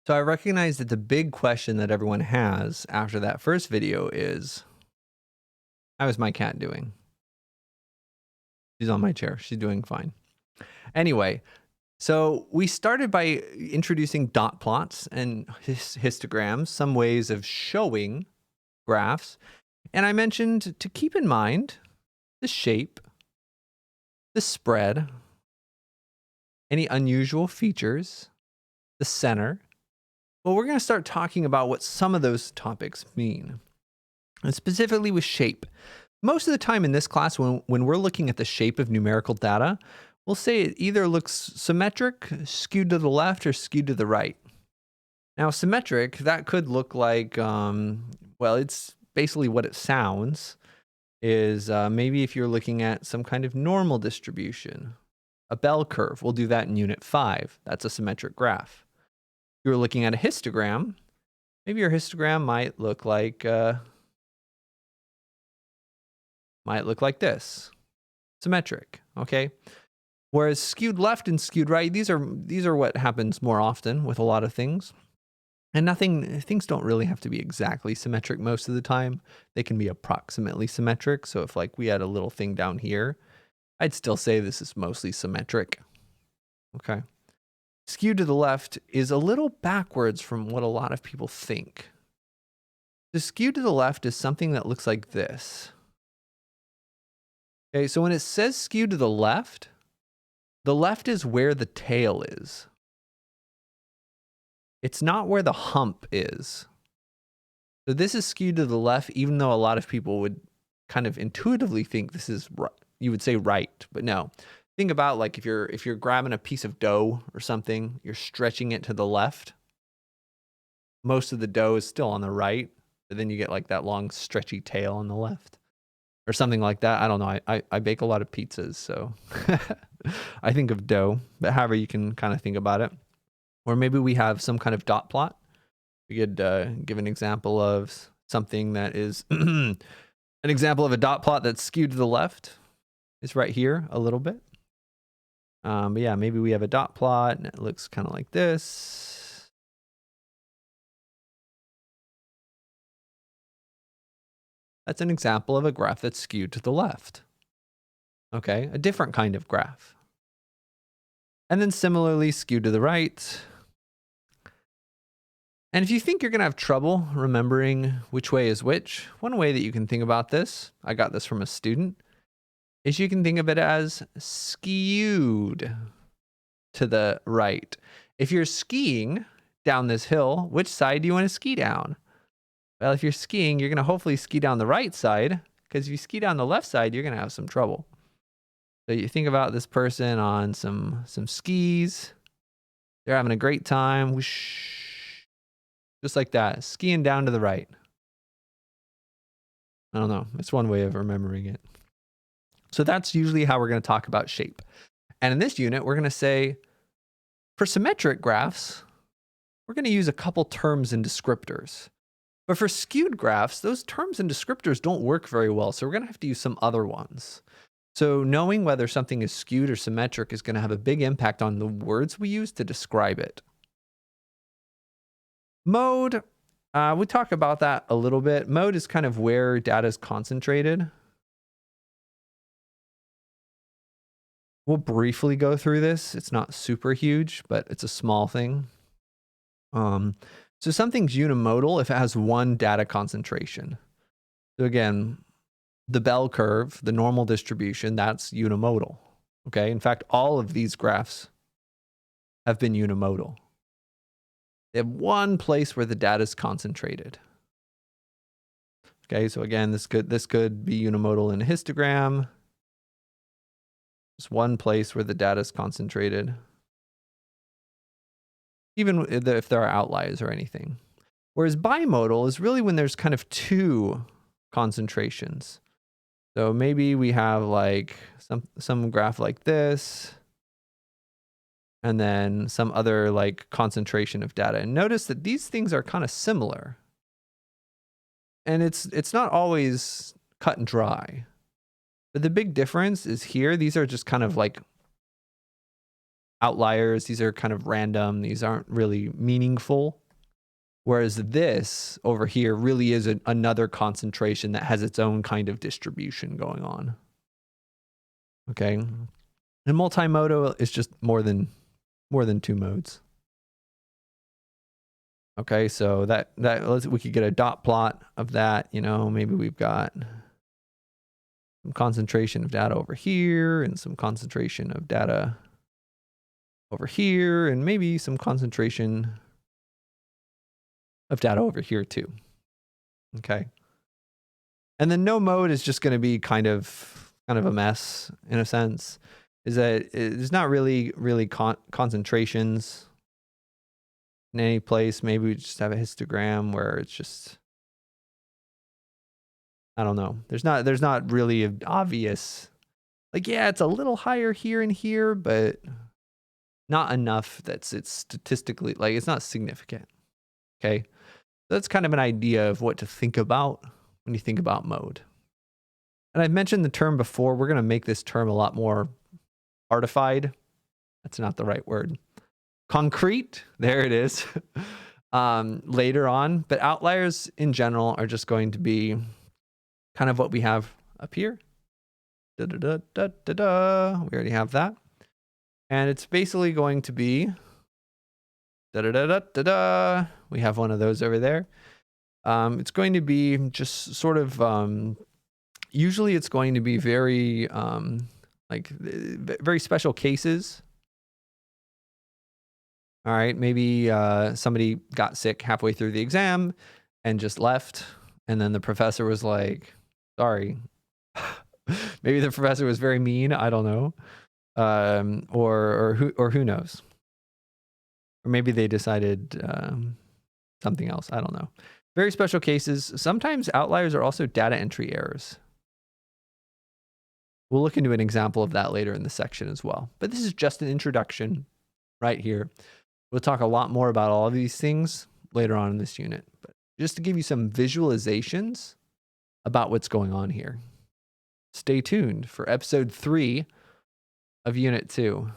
So I recognize that the big question that everyone has after that first video is, how is my cat doing? She's on my chair. She's doing fine. Anyway, so we started by introducing dot plots and histograms, some ways of showing graphs. And I mentioned to keep in mind the shape, the spread, any unusual features, the center. Well, we're going to start talking about what some of those topics mean, and specifically with shape. Most of the time in this class, when we're looking at the shape of numerical data, we'll say it either looks symmetric, skewed to the left, or skewed to the right. Now, symmetric, that could look like, well, it's basically what it sounds, is maybe if you're looking at some kind of normal distribution, a bell curve. We'll do that in Unit 5. That's a symmetric graph. If you're looking at a histogram, maybe your histogram might look like this, symmetric, okay? Whereas skewed left and skewed right, these are what happens more often with a lot of things. And things don't really have to be exactly symmetric most of the time. They can be approximately symmetric. So if like we had a little thing down here, I'd still say this is mostly symmetric, okay? Skewed to the left is a little backwards from what a lot of people think. The skewed to the left is something that looks like this. Okay, so when it says skewed to the left is where the tail is. It's not where the hump is. So this is skewed to the left, even though a lot of people would kind of intuitively think this is right. You would say right, but no. Think about like if you're grabbing a piece of dough or something, you're stretching it to the left. Most of the dough is still on the right, but then you get like that long stretchy tail on the left. Or something like that. I don't know. I bake a lot of pizzas, so I think of dough, but however you can kind of think about it. Or maybe we have some kind of dot plot. We could give an example of something that is an example of a dot plot that's skewed to the left. It's right here a little bit. But yeah, maybe we have a dot plot and it looks kind of like this. That's an example of a graph that's skewed to the left. Okay, a different kind of graph. And then similarly skewed to the right. And if you think you're going to have trouble remembering which way is which, one way that you can think about this, I got this from a student, is you can think of it as skewed to the right. If you're skiing down this hill, which side do you want to ski down? Well, if you're skiing, you're going to hopefully ski down the right side, because if you ski down the left side, you're going to have some trouble. So you think about this person on some skis. They're having a great time. Whoosh, just like that, skiing down to the right. I don't know. It's one way of remembering it. So that's usually how we're going to talk about shape. And in this unit, we're going to say, for symmetric graphs, we're going to use a couple terms and descriptors. But for skewed graphs, those terms and descriptors don't work very well, so we're going to have to use some other ones. So knowing whether something is skewed or symmetric is going to have a big impact on the words we use to describe it. Mode, we talk about that a little bit. Mode is kind of where data is concentrated. We'll briefly go through this. It's not super huge, but it's a small thing. So something's unimodal if it has one data concentration. So again, the bell curve, the normal distribution, that's unimodal. Okay, in fact, all of these graphs have been unimodal. They have one place where the data is concentrated. Okay, so again, this could be unimodal in a histogram. Just one place where the data is concentrated, even if there are outliers or anything. Whereas bimodal is really when there's kind of two concentrations. So maybe we have like some graph like this, and then some other like concentration of data. And notice that these things are kind of similar. And it's not always cut and dry. But the big difference is here, these are just kind of like outliers. These are kind of random. These aren't really meaningful. Whereas this over here really is another concentration that has its own kind of distribution going on. Okay. And multimodal is just more than 2 modes. Okay, so we could get a dot plot of that, you know, maybe we've got some concentration of data over here and some concentration of data over here and maybe some concentration of data over here too. Okay. And then no mode is just going to be kind of a mess in a sense, is that it's not really concentrations in any place. Maybe we just have a histogram where it's just, I don't know. There's not really an obvious, like, yeah, it's a little higher here and here, but not enough it's statistically, like, it's not significant. Okay. That's kind of an idea of what to think about when you think about mode. And I've mentioned the term before. We're going to make this term a lot more artified. That's not the right word. Concrete. There it is. Later on. But outliers in general are just going to be kind of what we have up here. We already have that. And it's basically going to be we have one of those over there. It's going to be just sort of, usually it's going to be very, very special cases. All right, maybe somebody got sick halfway through the exam and just left. And then the professor was like, sorry. Maybe the professor was very mean. I don't know. Or who knows? Or maybe they decided something else. I don't know. Very special cases. Sometimes outliers are also data entry errors. We'll look into an example of that later in the section as well. But this is just an introduction right here. We'll talk a lot more about all of these things later on in this unit. But just to give you some visualizations about what's going on here. Stay tuned for episode 3 of Unit 2.